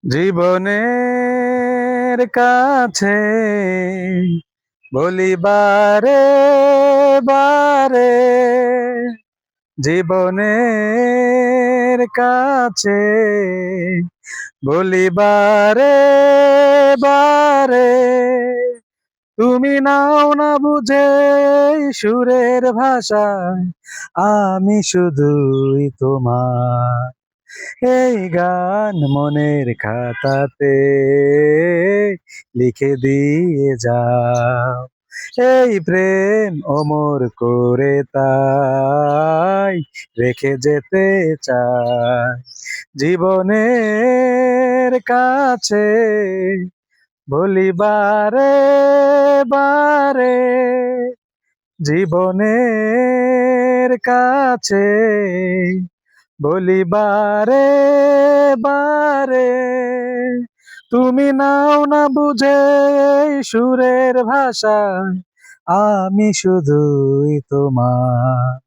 জীবনের কাছে বলি বারে বারে, জীবনের কাছে বলি বারে বারে, তুমি নাও না বুঝে এই সুরের ভাষায়, আমি শুধুই তোমার। এই গান মনের খাতাতে লিখে দিয়ে যাও, এই প্রেম অমর করে তাই রেখে যেতে চাই। জীবনের কাছে বলি বারে বারে, জীবনের কাছে বলি বারে বারে, তুমি নাও না বুঝে এই সুরের ভাষা, আমি শুধুই তোমার।